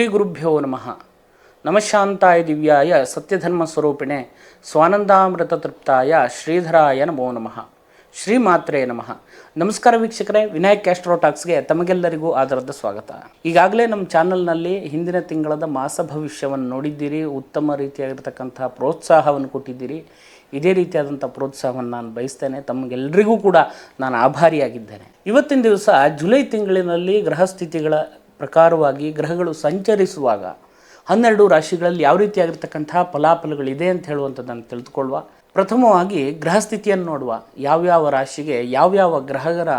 ಶ್ರೀ ಗುರುಭ್ಯೋ ನಮಃ. ನಮಃಶಾಂತಾಯ ದಿವ್ಯಾಯ ಸತ್ಯಧರ್ಮ ಸ್ವರೂಪಿಣೆ ಸ್ವಾನಂದಾಮೃತ ತೃಪ್ತಾಯ ಶ್ರೀಧರಾಯ ನಮೋ ನಮಃ. ಶ್ರೀಮಾತ್ರೇ ನಮಃ. ನಮಸ್ಕಾರ ವೀಕ್ಷಕರೇ, ವಿನಾಯಕ್ ಆಸ್ಟ್ರೋ ಟಾಕ್ಸ್ಗೆ ತಮಗೆಲ್ಲರಿಗೂ ಆದರದ ಸ್ವಾಗತ. ಈಗಾಗಲೇ ನಮ್ಮ ಚಾನಲ್ನಲ್ಲಿ ಹಿಂದಿನ ತಿಂಗಳದ ಮಾಸ ಭವಿಷ್ಯವನ್ನು ನೋಡಿದ್ದೀರಿ, ಉತ್ತಮ ರೀತಿಯಾಗಿರ್ತಕ್ಕಂಥ ಪ್ರೋತ್ಸಾಹವನ್ನು ಕೊಟ್ಟಿದ್ದೀರಿ. ಇದೇ ರೀತಿಯಾದಂಥ ಪ್ರೋತ್ಸಾಹವನ್ನು ನಾನು ಬಯಸ್ತೇನೆ. ತಮಗೆಲ್ಲರಿಗೂ ಕೂಡ ನಾನು ಆಭಾರಿಯಾಗಿದ್ದೇನೆ. ಇವತ್ತಿನ ದಿವಸ ಜುಲೈ ತಿಂಗಳಿನಲ್ಲಿ ಗ್ರಹಸ್ಥಿತಿಗಳ ಪ್ರಕಾರವಾಗಿ ಗ್ರಹಗಳು ಸಂಚರಿಸುವಾಗ 12 ರಾಶಿಗಳಲ್ಲಿ ಯಾವ ರೀತಿಯಾಗಿರ್ತಕ್ಕಂಥ ಫಲಾಫಲಗಳಿದೆ ಅಂತ ಹೇಳುವಂಥದ್ದನ್ನು ತಿಳಿದುಕೊಳ್ಳುವ. ಪ್ರಥಮವಾಗಿ ಗ್ರಹಸ್ಥಿತಿಯನ್ನು ನೋಡುವ. ಯಾವ್ಯಾವ ರಾಶಿಗೆ ಯಾವ್ಯಾವ ಗ್ರಹಗಳ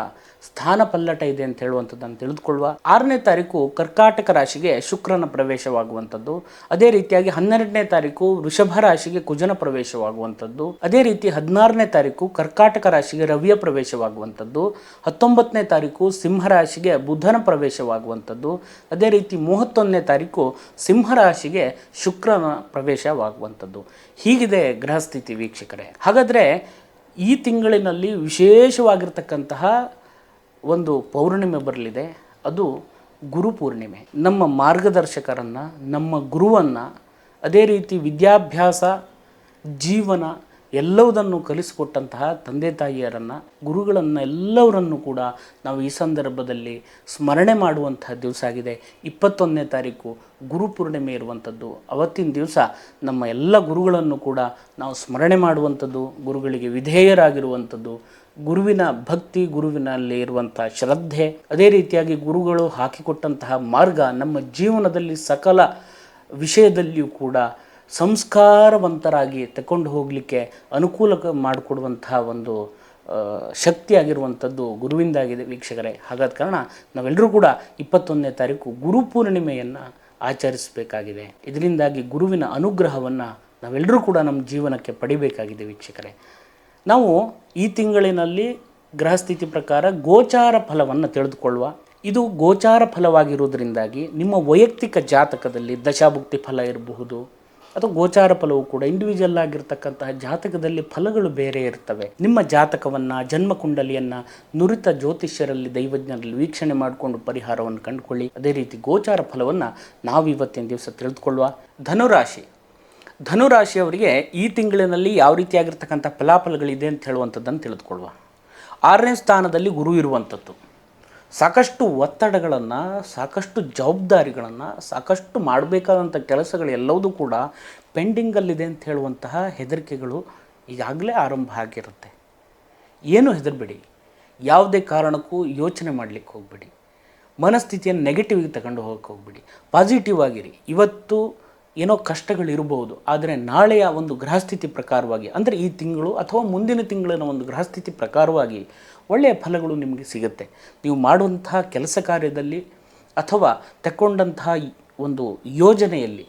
ಸ್ಥಾನ ಪಲ್ಲಟ ಇದೆ ಅಂತ ಹೇಳುವಂಥದ್ದನ್ನು ತಿಳಿದುಕೊಳ್ಳುವ. 6ನೇ ತಾರೀಕು ಕರ್ಕಾಟಕ ರಾಶಿಗೆ ಶುಕ್ರನ ಪ್ರವೇಶವಾಗುವಂಥದ್ದು. ಅದೇ ರೀತಿಯಾಗಿ 12ನೇ ತಾರೀಕು ವೃಷಭ ರಾಶಿಗೆ ಕುಜನ ಪ್ರವೇಶವಾಗುವಂಥದ್ದು. ಅದೇ ರೀತಿ 16ನೇ ತಾರೀಕು ಕರ್ಕಾಟಕ ರಾಶಿಗೆ ರವಿಯ ಪ್ರವೇಶವಾಗುವಂಥದ್ದು. 19ನೇ ತಾರೀಕು ಸಿಂಹ ರಾಶಿಗೆ ಬುಧನ ಪ್ರವೇಶವಾಗುವಂಥದ್ದು. ಅದೇ ರೀತಿ 31ನೇ ತಾರೀಕು ಸಿಂಹ ರಾಶಿಗೆ ಶುಕ್ರನ ಪ್ರವೇಶವಾಗುವಂಥದ್ದು. ಹೀಗಿದೆ ಗ್ರಹಸ್ಥಿತಿ ವೀಕ್ಷಕರೇ. ಹಾಗಾದರೆ ಈ ತಿಂಗಳಿನಲ್ಲಿ ವಿಶೇಷವಾಗಿರ್ತಕ್ಕಂತಹ ಒಂದು ಪೌರ್ಣಿಮೆ ಬರಲಿದೆ. ಅದು ಗುರುಪೂರ್ಣಿಮೆ. ನಮ್ಮ ಮಾರ್ಗದರ್ಶಕರನ್ನು, ನಮ್ಮ ಗುರುವನ್ನು, ಅದೇ ರೀತಿ ವಿದ್ಯಾಭ್ಯಾಸ, ಜೀವನ ಎಲ್ಲವುದನ್ನು ಕಲಿಸಿಕೊಟ್ಟಂತಹ ತಂದೆ ತಾಯಿಯರನ್ನು, ಗುರುಗಳನ್ನು ಎಲ್ಲವರನ್ನು ಕೂಡ ನಾವು ಈ ಸಂದರ್ಭದಲ್ಲಿ ಸ್ಮರಣೆ ಮಾಡುವಂತಹ ದಿವಸ ಆಗಿದೆ. 21ನೇ ತಾರೀಕು ಗುರುಪೂರ್ಣಿಮೆ ಇರುವಂಥದ್ದು. ಅವತ್ತಿನ ದಿವಸ ನಮ್ಮ ಎಲ್ಲ ಗುರುಗಳನ್ನು ಕೂಡ ನಾವು ಸ್ಮರಣೆ ಮಾಡುವಂಥದ್ದು, ಗುರುಗಳಿಗೆ ವಿಧೇಯರಾಗಿರುವಂಥದ್ದು, ಗುರುವಿನ ಭಕ್ತಿ, ಗುರುವಿನಲ್ಲಿ ಇರುವಂಥ ಶ್ರದ್ಧೆ, ಅದೇ ರೀತಿಯಾಗಿ ಗುರುಗಳು ಹಾಕಿಕೊಟ್ಟಂತಹ ಮಾರ್ಗ ನಮ್ಮ ಜೀವನದಲ್ಲಿ ಸಕಲ ವಿಷಯದಲ್ಲಿಯೂ ಕೂಡ ಸಂಸ್ಕಾರವಂತರಾಗಿ ತಗೊಂಡು ಹೋಗಲಿಕ್ಕೆ ಅನುಕೂಲ ಮಾಡಿಕೊಡುವಂತಹ ಒಂದು ಶಕ್ತಿಯಾಗಿರುವಂಥದ್ದು ಗುರುವಿಂದಾಗಿದೆ ವೀಕ್ಷಕರೇ. ಹಾಗಾದ ಕಾರಣ ನಾವೆಲ್ಲರೂ ಕೂಡ 21ನೇ ತಾರೀಕು ಗುರುಪೂರ್ಣಿಮೆಯನ್ನು ಆಚರಿಸಬೇಕಾಗಿದೆ. ಇದರಿಂದಾಗಿ ಗುರುವಿನ ಅನುಗ್ರಹವನ್ನು ನಾವೆಲ್ಲರೂ ಕೂಡ ನಮ್ಮ ಜೀವನಕ್ಕೆ ಪಡಿಬೇಕಾಗಿದೆ ವೀಕ್ಷಕರೇ. ನಾವು ಈ ತಿಂಗಳಿನಲ್ಲಿ ಗ್ರಹಸ್ಥಿತಿ ಪ್ರಕಾರ ಗೋಚಾರ ಫಲವನ್ನು ತಿಳಿದುಕೊಳ್ಳುವ. ಇದು ಗೋಚಾರ ಫಲವಾಗಿರುವುದರಿಂದಾಗಿ ನಿಮ್ಮ ವೈಯಕ್ತಿಕ ಜಾತಕದಲ್ಲಿ ದಶಾಭುಕ್ತಿ ಫಲ ಇರಬಹುದು, ಅಥವಾ ಗೋಚಾರ ಫಲವು ಕೂಡ ಇಂಡಿವಿಜುವಲ್ ಆಗಿರ್ತಕ್ಕಂತಹ ಜಾತಕದಲ್ಲಿ ಫಲಗಳು ಬೇರೆ ಇರ್ತವೆ. ನಿಮ್ಮ ಜಾತಕವನ್ನು, ಜನ್ಮಕುಂಡಲಿಯನ್ನು ನುರಿತ ಜ್ಯೋತಿಷ್ಯರಲ್ಲಿ, ದೈವಜ್ಞರಲ್ಲಿ ವೀಕ್ಷಣೆ ಮಾಡಿಕೊಂಡು ಪರಿಹಾರವನ್ನು ಕಂಡುಕೊಳ್ಳಿ. ಅದೇ ರೀತಿ ಗೋಚಾರ ಫಲವನ್ನು ನಾವು ಇವತ್ತಿನ ದಿವಸ ತಿಳಿದುಕೊಳ್ಳುವ. ಧನುರಾಶಿಯವರಿಗೆ ಈ ತಿಂಗಳಿನಲ್ಲಿ ಯಾವ ರೀತಿಯಾಗಿರ್ತಕ್ಕಂಥ ಫಲಾಫಲಗಳಿದೆ ಅಂತ ಹೇಳುವಂಥದ್ದನ್ನು ತಿಳಿದುಕೊಳ್ಳುವ. 6ನೇ ಸ್ಥಾನದಲ್ಲಿ ಗುರು ಇರುವಂಥದ್ದು. ಸಾಕಷ್ಟು ಒತ್ತಡಗಳನ್ನು, ಸಾಕಷ್ಟು ಜವಾಬ್ದಾರಿಗಳನ್ನು, ಸಾಕಷ್ಟು ಮಾಡಬೇಕಾದಂಥ ಕೆಲಸಗಳೆಲ್ಲವೂ ಕೂಡ ಪೆಂಡಿಂಗಲ್ಲಿದೆ ಅಂತ ಹೇಳುವಂತಹ ಹೆದರಿಕೆಗಳು ಈಗಾಗಲೇ ಆರಂಭ ಆಗಿರುತ್ತೆ. ಏನೂ ಹೆದರಬೇಡಿ, ಯಾವುದೇ ಕಾರಣಕ್ಕೂ ಯೋಚನೆ ಮಾಡಲಿಕ್ಕೆ ಹೋಗಬೇಡಿ, ಮನಸ್ಥಿತಿಯನ್ನು ನೆಗೆಟಿವ್ಗೆ ತಗೊಂಡು ಹೋಗಕ್ಕೆ ಹೋಗಬೇಡಿ, ಪಾಸಿಟಿವ್ ಆಗಿರಿ. ಇವತ್ತು ಏನೋ ಕಷ್ಟಗಳಿರಬಹುದು, ಆದರೆ ನಾಳೆಯ ಒಂದು ಗ್ರಹಸ್ಥಿತಿ ಪ್ರಕಾರವಾಗಿ, ಅಂದರೆ ಈ ತಿಂಗಳು ಅಥವಾ ಮುಂದಿನ ತಿಂಗಳಿನ ಒಂದು ಗ್ರಹಸ್ಥಿತಿ ಪ್ರಕಾರವಾಗಿ ಒಳ್ಳೆಯ ಫಲಗಳು ನಿಮಗೆ ಸಿಗುತ್ತೆ. ನೀವು ಮಾಡುವಂತಹ ಕೆಲಸ ಕಾರ್ಯದಲ್ಲಿ ಅಥವಾ ತಗೊಂಡಂತಹ ಒಂದು ಯೋಜನೆಯಲ್ಲಿ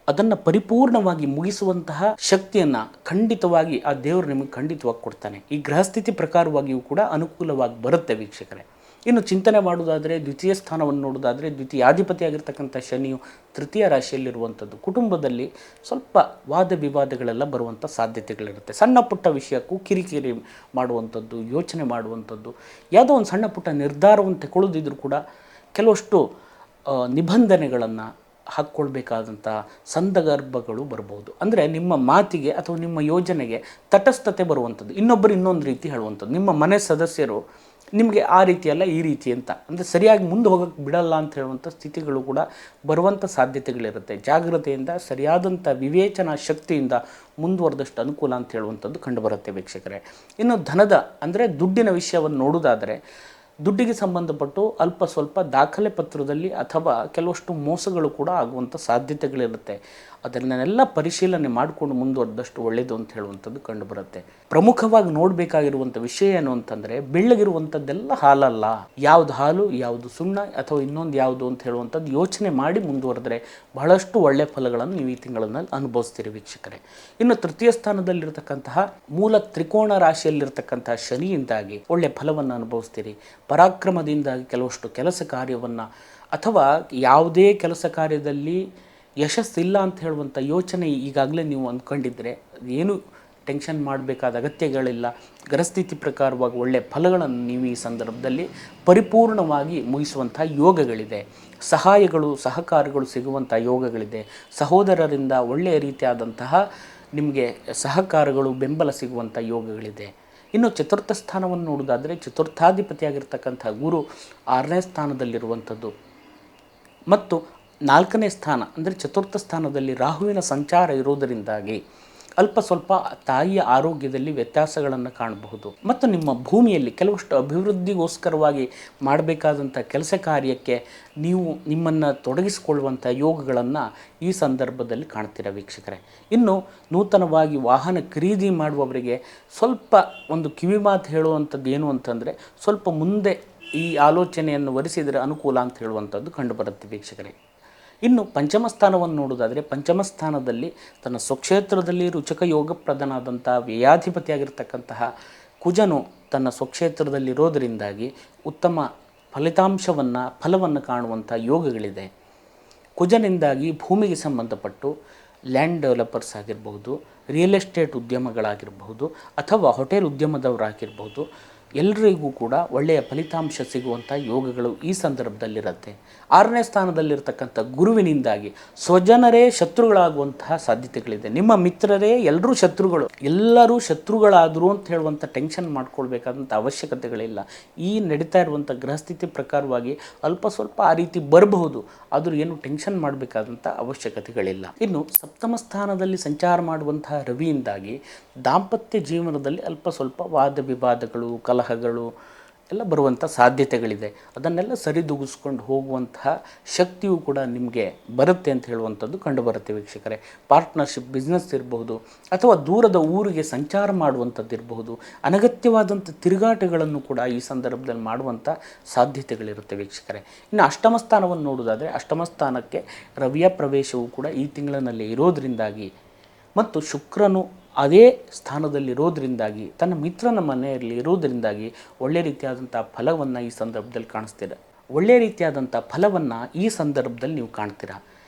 ಅದನ್ನು ಪರಿಪೂರ್ಣವಾಗಿ ಮುಗಿಸುವಂತಹ ಶಕ್ತಿಯನ್ನು ಖಂಡಿತವಾಗಿ ಆ ದೇವರು ನಿಮಗೆ ಖಂಡಿತವಾಗಿ ಕೊಡ್ತಾನೆ. ಈ ಗ್ರಹಸ್ಥಿತಿ ಪ್ರಕಾರವಾಗಿಯೂ ಕೂಡ ಅನುಕೂಲವಾಗಿ ಬರುತ್ತೆ ವೀಕ್ಷಕರೇ. ಇನ್ನು ಚಿಂತನೆ ಮಾಡುವುದಾದರೆ, ದ್ವಿತೀಯ ಸ್ಥಾನವನ್ನು ನೋಡೋದಾದರೆ, ದ್ವಿತೀಯಾಧಿಪತಿಯಾಗಿರ್ತಕ್ಕಂಥ ಶನಿಯು ತೃತೀಯ ರಾಶಿಯಲ್ಲಿರುವಂಥದ್ದು. ಕುಟುಂಬದಲ್ಲಿ ಸ್ವಲ್ಪ ವಾದ ವಿವಾದಗಳೆಲ್ಲ ಬರುವಂಥ ಸಾಧ್ಯತೆಗಳಿರುತ್ತೆ. ಸಣ್ಣ ಪುಟ್ಟ ವಿಷಯಕ್ಕೂ ಕಿರಿಕಿರಿ ಮಾಡುವಂಥದ್ದು, ಯೋಚನೆ ಮಾಡುವಂಥದ್ದು, ಯಾವುದೋ ಒಂದು ಸಣ್ಣ ಪುಟ್ಟ ನಿರ್ಧಾರವನ್ನು ತಗೊಳ್ಳೋದಿದ್ರೂ ಕೂಡ ಕೆಲವಷ್ಟು ನಿಬಂಧನೆಗಳನ್ನು ಹಾಕ್ಕೊಳ್ಬೇಕಾದಂಥ ಸಂದರ್ಭಗಳು ಬರ್ಬೋದು. ಅಂದರೆ ನಿಮ್ಮ ಮಾತಿಗೆ ಅಥವಾ ನಿಮ್ಮ ಯೋಜನೆಗೆ ತಟಸ್ಥತೆ ಬರುವಂಥದ್ದು, ಇನ್ನೊಬ್ಬರು ಇನ್ನೊಂದು ರೀತಿ ಹೇಳುವಂಥದ್ದು, ನಿಮ್ಮ ಮನೆ ಸದಸ್ಯರು ನಿಮಗೆ ಆ ರೀತಿಯಲ್ಲ ಈ ರೀತಿ ಅಂತ, ಅಂದರೆ ಸರಿಯಾಗಿ ಮುಂದೆ ಹೋಗೋಕ್ಕೆ ಬಿಡಲ್ಲ ಅಂತ ಹೇಳುವಂಥ ಸ್ಥಿತಿಗಳು ಕೂಡ ಬರುವಂಥ ಸಾಧ್ಯತೆಗಳಿರುತ್ತೆ. ಜಾಗ್ರತೆಯಿಂದ, ಸರಿಯಾದಂಥ ವಿವೇಚನಾ ಶಕ್ತಿಯಿಂದ ಮುಂದುವರೆದಷ್ಟು ಅನುಕೂಲ ಅಂತ ಹೇಳುವಂಥದ್ದು ಕಂಡುಬರುತ್ತೆ ವೀಕ್ಷಕರೇ. ಇನ್ನು ಧನದ ಅಂದರೆ ದುಡ್ಡಿನ ವಿಷಯವನ್ನು ನೋಡುವುದಾದರೆ, ದುಡ್ಡಿಗೆ ಸಂಬಂಧಪಟ್ಟು ಅಲ್ಪ ಸ್ವಲ್ಪ ದಾಖಲೆ ಪತ್ರದಲ್ಲಿ ಅಥವಾ ಕೆಲವಷ್ಟು ಮೋಸಗಳು ಕೂಡ ಆಗುವಂಥ ಸಾಧ್ಯತೆಗಳಿರುತ್ತೆ. ಅದನ್ನೆಲ್ಲ ಪರಿಶೀಲನೆ ಮಾಡಿಕೊಂಡು ಮುಂದುವರೆದಷ್ಟು ಒಳ್ಳೆಯದು ಅಂತ ಹೇಳುವಂಥದ್ದು ಕಂಡುಬರುತ್ತೆ. ಪ್ರಮುಖವಾಗಿ ನೋಡಬೇಕಾಗಿರುವಂಥ ವಿಷಯ ಏನು ಅಂತಂದರೆ, ಬೆಳ್ಳಗಿರುವಂಥದ್ದೆಲ್ಲ ಹಾಲಲ್ಲ. ಯಾವುದು ಹಾಲು, ಯಾವುದು ಸುಣ್ಣ ಅಥವಾ ಇನ್ನೊಂದು ಯಾವುದು ಅಂತ ಹೇಳುವಂಥದ್ದು ಯೋಚನೆ ಮಾಡಿ ಮುಂದುವರೆದ್ರೆ ಬಹಳಷ್ಟು ಒಳ್ಳೆಯ ಫಲಗಳನ್ನು ನೀವು ಈ ತಿಂಗಳಲ್ಲಿ ಅನುಭವಿಸ್ತೀರಿ ವೀಕ್ಷಕರೇ. ಇನ್ನು ತೃತೀಯ ಸ್ಥಾನದಲ್ಲಿರ್ತಕ್ಕಂತಹ ಮೂಲ ತ್ರಿಕೋಣ ರಾಶಿಯಲ್ಲಿರ್ತಕ್ಕಂತಹ ಶನಿಯಿಂದಾಗಿ ಒಳ್ಳೆಯ ಫಲವನ್ನು ಅನುಭವಿಸ್ತೀರಿ. ಪರಾಕ್ರಮದಿಂದಾಗಿ ಕೆಲವಷ್ಟು ಕೆಲಸ ಕಾರ್ಯವನ್ನು ಅಥವಾ ಯಾವುದೇ ಕೆಲಸ ಕಾರ್ಯದಲ್ಲಿ ಯಶಸ್ಸಿಲ್ಲ ಅಂತ ಹೇಳುವಂಥ ಯೋಚನೆ ಈಗಾಗಲೇ ನೀವು ಅಂದ್ಕೊಂಡಿದ್ದರೆ ಏನು ಟೆನ್ಷನ್ ಮಾಡಬೇಕಾದ ಅಗತ್ಯಗಳಿಲ್ಲ. ಗ್ರಹಸ್ಥಿತಿ ಪ್ರಕಾರವಾಗಿ ಒಳ್ಳೆಯ ಫಲಗಳನ್ನು ನೀವು ಈ ಸಂದರ್ಭದಲ್ಲಿ ಪರಿಪೂರ್ಣವಾಗಿ ಮುಗಿಸುವಂಥ ಯೋಗಗಳಿದೆ. ಸಹಾಯಗಳು ಸಹಕಾರಗಳು ಸಿಗುವಂಥ ಯೋಗಗಳಿದೆ. ಸಹೋದರರಿಂದ ಒಳ್ಳೆಯ ರೀತಿಯಾದಂತಹ ನಿಮಗೆ ಸಹಕಾರಗಳು ಬೆಂಬಲ ಸಿಗುವಂಥ ಯೋಗಗಳಿದೆ. ಇನ್ನು ಚತುರ್ಥ ಸ್ಥಾನವನ್ನು ನೋಡೋದಾದರೆ ಚತುರ್ಥಾಧಿಪತಿಯಾಗಿರ್ತಕ್ಕಂಥ ಗುರು 6ನೇ ಸ್ಥಾನದಲ್ಲಿರುವಂಥದ್ದು ಮತ್ತು 4ನೇ ಸ್ಥಾನ ಅಂದರೆ ಚತುರ್ಥ ಸ್ಥಾನದಲ್ಲಿ ರಾಹುವಿನ ಸಂಚಾರ ಇರುವುದರಿಂದಾಗಿ ಅಲ್ಪ ಸ್ವಲ್ಪ ತಾಯಿಯ ಆರೋಗ್ಯದಲ್ಲಿ ವ್ಯತ್ಯಾಸಗಳನ್ನು ಕಾಣಬಹುದು. ಮತ್ತು ನಿಮ್ಮ ಭೂಮಿಯಲ್ಲಿ ಕೆಲವಷ್ಟು ಅಭಿವೃದ್ಧಿಗೋಸ್ಕರವಾಗಿ ಮಾಡಬೇಕಾದಂಥ ಕೆಲಸ ಕಾರ್ಯಕ್ಕೆ ನೀವು ನಿಮ್ಮನ್ನು ತೊಡಗಿಸಿಕೊಳ್ಳುವಂಥ ಯೋಗಗಳನ್ನು ಈ ಸಂದರ್ಭದಲ್ಲಿ ಕಾಣ್ತೀರ ವೀಕ್ಷಕರೇ. ಇನ್ನು ನೂತನವಾಗಿ ವಾಹನ ಖರೀದಿ ಮಾಡುವವರಿಗೆ ಸ್ವಲ್ಪ ಒಂದು ಕಿವಿಮಾತು ಹೇಳುವಂಥದ್ದು ಏನು ಅಂತಂದರೆ, ಸ್ವಲ್ಪ ಮುಂದೆ ಈ ಆಲೋಚನೆಯನ್ನು ವರಿಸಿದರೆ ಅನುಕೂಲ ಅಂತ ಹೇಳುವಂಥದ್ದು ಕಂಡುಬರುತ್ತೆ ವೀಕ್ಷಕರೇ. ಇನ್ನು ಪಂಚಮ ಸ್ಥಾನವನ್ನು ನೋಡೋದಾದರೆ ಪಂಚಮ ಸ್ಥಾನದಲ್ಲಿ ತನ್ನ ಸ್ವಕ್ಷೇತ್ರದಲ್ಲಿ ರುಚಕ ಯೋಗ ಪ್ರಧಾನಾದಂಥ ವ್ಯಯಾಧಿಪತಿಯಾಗಿರ್ತಕ್ಕಂತಹ ಕುಜನು ತನ್ನ ಸ್ವಕ್ಷೇತ್ರದಲ್ಲಿರೋದರಿಂದಾಗಿ ಉತ್ತಮ ಫಲವನ್ನು ಕಾಣುವಂಥ ಯೋಗಗಳಿದೆ. ಕುಜನಿಂದಾಗಿ ಭೂಮಿಗೆ ಸಂಬಂಧಪಟ್ಟು ಲ್ಯಾಂಡ್ ಡೆವಲಪರ್ಸ್ ಆಗಿರ್ಬೋದು, ರಿಯಲ್ ಎಸ್ಟೇಟ್ ಉದ್ಯಮಗಳಾಗಿರ್ಬೋದು ಅಥವಾ ಹೋಟೆಲ್ ಉದ್ಯಮದವರಾಗಿರ್ಬೋದು, ಎಲ್ಲರಿಗೂ ಕೂಡ ಒಳ್ಳೆಯ ಫಲಿತಾಂಶ ಸಿಗುವಂಥ ಯೋಗಗಳು ಈ ಸಂದರ್ಭದಲ್ಲಿರುತ್ತೆ. 6ನೇ ಸ್ಥಾನದಲ್ಲಿರ್ತಕ್ಕಂಥ ಗುರುವಿನಿಂದಾಗಿ ಸ್ವಜನರೇ ಶತ್ರುಗಳಾಗುವಂತಹ ಸಾಧ್ಯತೆಗಳಿದೆ. ನಿಮ್ಮ ಮಿತ್ರರೇ ಎಲ್ಲರೂ ಶತ್ರುಗಳಾದರು ಅಂತ ಹೇಳುವಂಥ ಟೆನ್ಷನ್ ಮಾಡ್ಕೊಳ್ಬೇಕಾದಂಥ ಅವಶ್ಯಕತೆಗಳಿಲ್ಲ. ಈ ನಡೀತಾ ಇರುವಂಥ ಗ್ರಹಸ್ಥಿತಿ ಪ್ರಕಾರವಾಗಿ ಅಲ್ಪ ಸ್ವಲ್ಪ ಆ ರೀತಿ ಬರಬಹುದು, ಆದರೂ ಏನು ಟೆನ್ಷನ್ ಮಾಡಬೇಕಾದಂಥ ಅವಶ್ಯಕತೆಗಳಿಲ್ಲ. ಇನ್ನು ಸಪ್ತಮ ಸ್ಥಾನದಲ್ಲಿ ಸಂಚಾರ ಮಾಡುವಂತಹ ರವಿಯಿಂದಾಗಿ ದಾಂಪತ್ಯ ಜೀವನದಲ್ಲಿ ಅಲ್ಪ ಸ್ವಲ್ಪ ವಾದ ವಿವಾದಗಳು ಕಲಹಗಳು ಎಲ್ಲ ಬರುವಂಥ ಸಾಧ್ಯತೆಗಳಿದೆ. ಅದನ್ನೆಲ್ಲ ಸರಿದೂಗಿಸ್ಕೊಂಡು ಹೋಗುವಂತಹ ಶಕ್ತಿಯೂ ಕೂಡ ನಿಮಗೆ ಬರುತ್ತೆ ಅಂತ ಹೇಳುವಂಥದ್ದು ಕಂಡುಬರುತ್ತೆ ವೀಕ್ಷಕರೇ. ಪಾರ್ಟ್ನರ್ಶಿಪ್ ಬಿಸ್ನೆಸ್ ಇರಬಹುದು ಅಥವಾ ದೂರದ ಊರಿಗೆ ಸಂಚಾರ ಮಾಡುವಂಥದ್ದು ಇರಬಹುದು. ಅನಗತ್ಯವಾದಂಥ ತಿರುಗಾಟಗಳನ್ನು ಕೂಡ ಈ ಸಂದರ್ಭದಲ್ಲಿ ಮಾಡುವಂಥ ಸಾಧ್ಯತೆಗಳಿರುತ್ತೆ ವೀಕ್ಷಕರೇ. ಇನ್ನು ಅಷ್ಟಮ ಸ್ಥಾನವನ್ನು ನೋಡೋದಾದರೆ ಅಷ್ಟಮ ಸ್ಥಾನಕ್ಕೆ ರವಿಯ ಪ್ರವೇಶವು ಕೂಡ ಈ ತಿಂಗಳಿನಲ್ಲಿ ಇರೋದರಿಂದಾಗಿ ಮತ್ತು ಶುಕ್ರನು ಅದೇ ಸ್ಥಾನದಲ್ಲಿರೋದರಿಂದಾಗಿ ತನ್ನ ಮಿತ್ರನ ಮನೆಯಲ್ಲಿ ಇರೋದರಿಂದಾಗಿ ಒಳ್ಳೆಯ ರೀತಿಯಾದಂಥ ಫಲವನ್ನು ಈ ಸಂದರ್ಭದಲ್ಲಿ ಕಾಣಿಸ್ತೀರ. ಒಳ್ಳೆಯ ರೀತಿಯಾದಂಥ ಫಲವನ್ನು ಈ ಸಂದರ್ಭದಲ್ಲಿ ನೀವು ಕಾಣ್ತೀರ.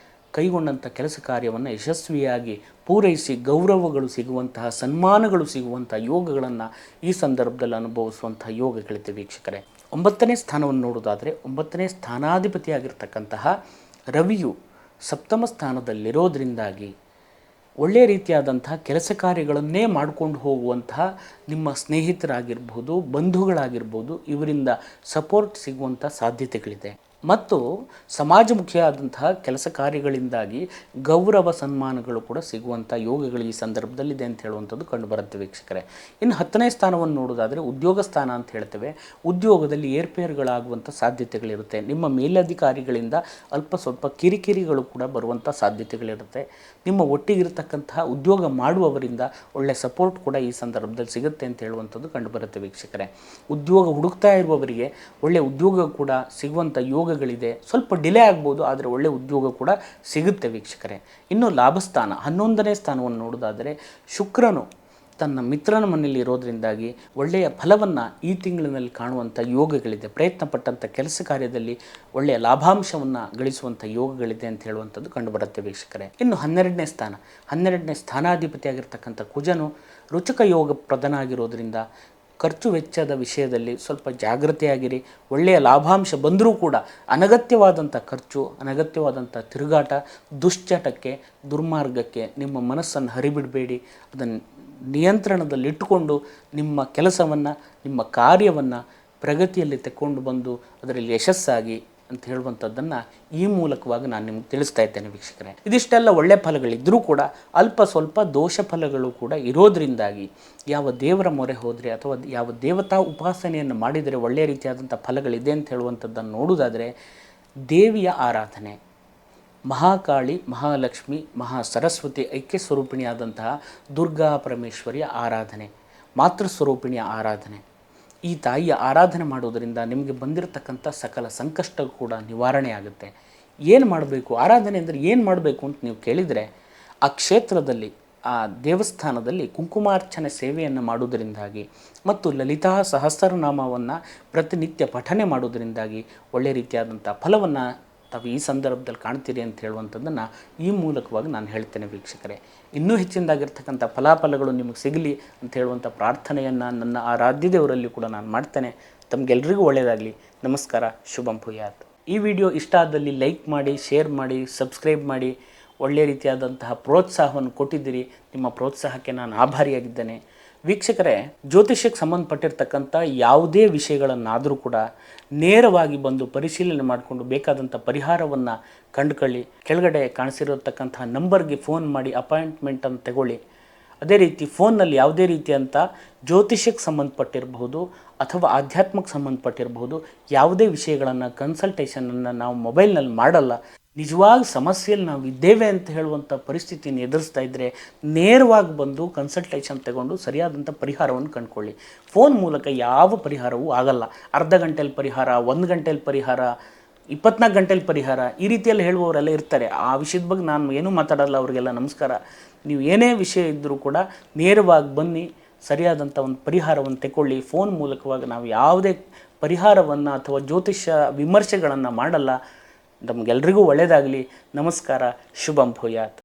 ಕೈಗೊಂಡಂಥ ಕೆಲಸ ಕಾರ್ಯವನ್ನು ಯಶಸ್ವಿಯಾಗಿ ಪೂರೈಸಿ ಗೌರವಗಳು ಸಿಗುವಂತಹ ಸನ್ಮಾನಗಳು ಸಿಗುವಂಥ ಯೋಗಗಳನ್ನು ಈ ಸಂದರ್ಭದಲ್ಲಿ ಅನುಭವಿಸುವಂಥ ಯೋಗಗಳಿದೆ ವೀಕ್ಷಕರೇ. 9ನೇ ಸ್ಥಾನವನ್ನು ನೋಡೋದಾದರೆ 9ನೇ ಸ್ಥಾನಾಧಿಪತಿಯಾಗಿರ್ತಕ್ಕಂತಹ ರವಿಯು ಸಪ್ತಮ ಸ್ಥಾನದಲ್ಲಿರೋದರಿಂದಾಗಿ ಒಳ್ಳೆಯ ರೀತಿಯಾದಂತಹ ಕೆಲಸ ಕಾರ್ಯಗಳನ್ನೇ ಮಾಡಿಕೊಂಡು ಹೋಗುವಂತಹ ನಿಮ್ಮ ಸ್ನೇಹಿತರಾಗಿರ್ಬೋದು, ಬಂಧುಗಳಾಗಿರ್ಬೋದು, ಇವರಿಂದ ಸಪೋರ್ಟ್ ಸಿಗುವಂಥ ಸಾಧ್ಯತೆಗಳಿದೆ. ಮತ್ತು ಸಮಾಜಮುಖಿಯಾದಂತಹ ಕೆಲಸ ಕಾರ್ಯಗಳಿಂದಾಗಿ ಗೌರವ ಸನ್ಮಾನಗಳು ಕೂಡ ಸಿಗುವಂಥ ಯೋಗಗಳು ಈ ಸಂದರ್ಭದಲ್ಲಿದೆ ಅಂತ ಹೇಳುವಂಥದ್ದು ಕಂಡುಬರುತ್ತೆ ವೀಕ್ಷಕರೇ. ಇನ್ನು 10ನೇ ಸ್ಥಾನವನ್ನು ನೋಡೋದಾದರೆ ಉದ್ಯೋಗ ಸ್ಥಾನ ಅಂತ ಹೇಳ್ತೇವೆ. ಉದ್ಯೋಗದಲ್ಲಿ ಏರ್ಪೇರುಗಳಾಗುವಂಥ ಸಾಧ್ಯತೆಗಳಿರುತ್ತೆ. ನಿಮ್ಮ ಮೇಲಧಿಕಾರಿಗಳಿಂದ ಅಲ್ಪ ಸ್ವಲ್ಪ ಕಿರಿಕಿರಿಗಳು ಕೂಡ ಬರುವಂಥ ಸಾಧ್ಯತೆಗಳಿರುತ್ತೆ. ನಿಮ್ಮ ಒಟ್ಟಿಗಿರತಕ್ಕಂತಹ ಉದ್ಯೋಗ ಮಾಡುವವರಿಂದ ಒಳ್ಳೆಯ ಸಪೋರ್ಟ್ ಕೂಡ ಈ ಸಂದರ್ಭದಲ್ಲಿ ಸಿಗುತ್ತೆ ಅಂತ ಹೇಳುವಂಥದ್ದು ಕಂಡುಬರುತ್ತೆ ವೀಕ್ಷಕರೇ. ಉದ್ಯೋಗ ಹುಡುಕ್ತಾ ಇರುವವರಿಗೆ ಒಳ್ಳೆಯ ಉದ್ಯೋಗ ಕೂಡ ಸಿಗುವಂಥ ಯೋಗಗಳಿದೆ. ಸ್ವಲ್ಪ ಡಿಲೇ ಆಗ್ಬೋದು, ಆದರೆ ಒಳ್ಳೆಯ ಉದ್ಯೋಗ ಕೂಡ ಸಿಗುತ್ತೆ ವೀಕ್ಷಕರೇ. ಇನ್ನು ಲಾಭಸ್ಥಾನ 11ನೇ ಸ್ಥಾನವನ್ನು ನೋಡೋದಾದರೆ ಶುಕ್ರನು ತನ್ನ ಮಿತ್ರನ ಮನೆಯಲ್ಲಿ ಇರೋದರಿಂದಾಗಿ ಒಳ್ಳೆಯ ಫಲವನ್ನು ಈ ತಿಂಗಳಿನಲ್ಲಿ ಕಾಣುವಂಥ ಯೋಗಗಳಿದೆ. ಪ್ರಯತ್ನ ಪಟ್ಟಂಥ ಕೆಲಸ ಕಾರ್ಯದಲ್ಲಿ ಒಳ್ಳೆಯ ಲಾಭಾಂಶವನ್ನು ಗಳಿಸುವಂಥ ಯೋಗಗಳಿದೆ ಅಂತ ಹೇಳುವಂಥದ್ದು ಕಂಡುಬರುತ್ತೆ ವೀಕ್ಷಕರೇ. ಇನ್ನು 12ನೇ ಸ್ಥಾನಾಧಿಪತಿಯಾಗಿರ್ತಕ್ಕಂಥ ಕುಜನು ರುಚಕ ಯೋಗ ಪ್ರಧಾನ ಆಗಿರೋದ್ರಿಂದ ಖರ್ಚು ವೆಚ್ಚದ ವಿಷಯದಲ್ಲಿ ಸ್ವಲ್ಪ ಜಾಗೃತೆಯಾಗಿರಿ. ಒಳ್ಳೆಯ ಲಾಭಾಂಶ ಬಂದರೂ ಕೂಡ ಅನಗತ್ಯವಾದಂಥ ಖರ್ಚು, ಅನಗತ್ಯವಾದಂಥ ತಿರುಗಾಟ, ದುಶ್ಚಟಕ್ಕೆ, ದುರ್ಮಾರ್ಗಕ್ಕೆ ನಿಮ್ಮ ಮನಸ್ಸನ್ನು ಹರಿಬಿಡಬೇಡಿ. ಅದನ್ನು ನಿಯಂತ್ರಣದಲ್ಲಿಟ್ಟುಕೊಂಡು ನಿಮ್ಮ ಕೆಲಸವನ್ನು, ನಿಮ್ಮ ಕಾರ್ಯವನ್ನು ಪ್ರಗತಿಯಲ್ಲಿ ತೆಕ್ಕೊಂಡು ಬಂದು ಅದರಲ್ಲಿ ಯಶಸ್ಸಾಗಿ ಅಂತ ಹೇಳುವಂಥದ್ದನ್ನು ಈ ಮೂಲಕವಾಗಿ ನಾನು ನಿಮಗೆ ತಿಳಿಸ್ತಾ ಇದ್ದೇನೆ ವೀಕ್ಷಕರೇ. ಇದಿಷ್ಟೆಲ್ಲ ಒಳ್ಳೆಯ ಫಲಗಳಿದ್ದರೂ ಕೂಡ ಅಲ್ಪ ಸ್ವಲ್ಪ ದೋಷ ಫಲಗಳು ಕೂಡ ಇರೋದರಿಂದಾಗಿ ಯಾವ ದೇವರ ಮೊರೆ ಹೋದರೆ ಅಥವಾ ಯಾವ ದೇವತಾ ಉಪಾಸನೆಯನ್ನು ಮಾಡಿದರೆ ಒಳ್ಳೆಯ ರೀತಿಯಾದಂಥ ಫಲಗಳಿದೆ ಅಂತ ಹೇಳುವಂಥದ್ದನ್ನು ನೋಡೋದಾದರೆ ದೇವಿಯ ಆರಾಧನೆ, ಮಹಾಕಾಳಿ, ಮಹಾಲಕ್ಷ್ಮಿ, ಮಹಾ ಸರಸ್ವತಿ ಐಕ್ಯ ಸ್ವರೂಪಿಣಿಯಾದಂತಹ ದುರ್ಗಾ ಪರಮೇಶ್ವರಿಯ ಆರಾಧನೆ, ಮಾತೃಸ್ವರೂಪಿಣಿಯ ಆರಾಧನೆ, ಈ ತಾಯಿಯ ಆರಾಧನೆ ಮಾಡೋದರಿಂದ ನಿಮಗೆ ಬಂದಿರತಕ್ಕಂಥ ಸಕಲ ಸಂಕಷ್ಟ ಕೂಡ ನಿವಾರಣೆ ಆಗುತ್ತೆ. ಏನು ಮಾಡಬೇಕು, ಆರಾಧನೆ ಅಂದರೆ ಏನು ಮಾಡಬೇಕು ಅಂತ ನೀವು ಕೇಳಿದರೆ, ಆ ಕ್ಷೇತ್ರದಲ್ಲಿ ಆ ದೇವಸ್ಥಾನದಲ್ಲಿ ಕುಂಕುಮಾರ್ಚನೆ ಸೇವೆಯನ್ನು ಮಾಡುವುದರಿಂದಾಗಿ ಮತ್ತು ಲಲಿತಾ ಸಹಸ್ರನಾಮವನ್ನು ಪ್ರತಿನಿತ್ಯ ಪಠನೆ ಮಾಡುವುದರಿಂದಾಗಿ ಒಳ್ಳೆಯ ರೀತಿಯಾದಂಥ ಫಲವನ್ನು ತಾವು ಈ ಸಂದರ್ಭದಲ್ಲಿ ಕಾಣ್ತೀರಿ ಅಂತ ಹೇಳುವಂಥದ್ದನ್ನು ಈ ಮೂಲಕವಾಗಿ ನಾನು ಹೇಳ್ತೇನೆ ವೀಕ್ಷಕರೇ. ಇನ್ನೂ ಹೆಚ್ಚಿನದಾಗಿರ್ತಕ್ಕಂಥ ಫಲಾಫಲಗಳು ನಿಮಗೆ ಸಿಗಲಿ ಅಂತ ಹೇಳುವಂಥ ಪ್ರಾರ್ಥನೆಯನ್ನು ನನ್ನ ಆರಾಧ್ಯ ದೇವರಲ್ಲಿ ಕೂಡ ನಾನು ಮಾಡ್ತೇನೆ. ತಮಗೆಲ್ಲರಿಗೂ ಒಳ್ಳೆಯದಾಗಲಿ. ನಮಸ್ಕಾರ. ಶುಭಂ ಭೂಯಾತ್. ಈ ವಿಡಿಯೋ ಇಷ್ಟ ಆದಲ್ಲಿ ಲೈಕ್ ಮಾಡಿ, ಶೇರ್ ಮಾಡಿ, ಸಬ್ಸ್ಕ್ರೈಬ್ ಮಾಡಿ. ಒಳ್ಳೆಯ ರೀತಿಯಾದಂತಹ ಪ್ರೋತ್ಸಾಹವನ್ನು ಕೊಟ್ಟಿದ್ದೀರಿ. ನಿಮ್ಮ ಪ್ರೋತ್ಸಾಹಕ್ಕೆ ನಾನು ಆಭಾರಿಯಾಗಿದ್ದೇನೆ. ವೀಕ್ಷಕರೇ, ಜ್ಯೋತಿಷ್ಯಕ್ಕೆ ಸಂಬಂಧಪಟ್ಟಿರ್ತಕ್ಕಂಥ ಯಾವುದೇ ವಿಷಯಗಳನ್ನಾದರೂ ಕೂಡ ನೇರವಾಗಿ ಬಂದು ಪರಿಶೀಲನೆ ಮಾಡಿಕೊಂಡು ಬೇಕಾದಂಥ ಪರಿಹಾರವನ್ನು ಕಂಡುಕೊಳ್ಳಿ. ಕೆಳಗಡೆ ಕಾಣಿಸಿರತಕ್ಕಂತಹ ನಂಬರ್ಗೆ ಫೋನ್ ಮಾಡಿ ಅಪಾಯಿಂಟ್ಮೆಂಟನ್ನು ತಗೊಳ್ಳಿ. ಅದೇ ರೀತಿ ಫೋನ್ನಲ್ಲಿ ಯಾವುದೇ ರೀತಿಯಂಥ ಜ್ಯೋತಿಷ್ಯಕ್ಕೆ ಸಂಬಂಧಪಟ್ಟಿರಬಹುದು ಅಥವಾ ಆಧ್ಯಾತ್ಮಕ್ಕೆ ಸಂಬಂಧಪಟ್ಟಿರಬಹುದು ಯಾವುದೇ ವಿಷಯಗಳನ್ನು ಕನ್ಸಲ್ಟೇಷನನ್ನು ನಾವು ಮೊಬೈಲ್ನಲ್ಲಿ ಮಾಡಲ್ಲ. ನಿಜವಾಗಿ ಸಮಸ್ಯೆಯಲ್ಲಿ ನಾವು ಇದ್ದೇವೆ ಅಂತ ಹೇಳುವಂಥ ಪರಿಸ್ಥಿತಿಯನ್ನು ಎದುರಿಸ್ತಾ ಇದ್ದರೆ ನೇರವಾಗಿ ಬಂದು ಕನ್ಸಲ್ಟೇಷನ್ ತಗೊಂಡು ಸರಿಯಾದಂಥ ಪರಿಹಾರವನ್ನು ಕಂಡುಕೊಳ್ಳಿ. ಫೋನ್ ಮೂಲಕ ಯಾವ ಪರಿಹಾರವೂ ಆಗಲ್ಲ. ಅರ್ಧ ಗಂಟೆಯಲ್ಲಿ ಪರಿಹಾರ, 1 ಗಂಟೆಯಲ್ಲಿ ಪರಿಹಾರ, 24 ಗಂಟೆಯಲ್ಲಿ ಪರಿಹಾರ, ಈ ರೀತಿಯಲ್ಲಿ ಹೇಳುವವರೆಲ್ಲ ಇರ್ತಾರೆ. ಆ ವಿಷಯದ ಬಗ್ಗೆ ನಾನು ಏನೂ ಮಾತಾಡಲ್ಲ. ಅವರಿಗೆಲ್ಲ ನಮಸ್ಕಾರ. ನೀವು ಏನೇ ವಿಷಯ ಇದ್ದರೂ ಕೂಡ ನೇರವಾಗಿ ಬನ್ನಿ, ಸರಿಯಾದಂಥ ಒಂದು ಪರಿಹಾರವನ್ನು ತಗೊಳ್ಳಿ. ಫೋನ್ ಮೂಲಕವಾಗಿ ನಾವು ಯಾವುದೇ ಪರಿಹಾರವನ್ನು ಅಥವಾ ಜ್ಯೋತಿಷ್ಯ ವಿಮರ್ಶೆಗಳನ್ನು ಮಾಡಲ್ಲ. ನಮಗೆಲ್ರಿಗೂ ಒಳ್ಳೆಯದಾಗಲಿ. ನಮಸ್ಕಾರ. ಶುಭಂ ಭೂಯಾತ್.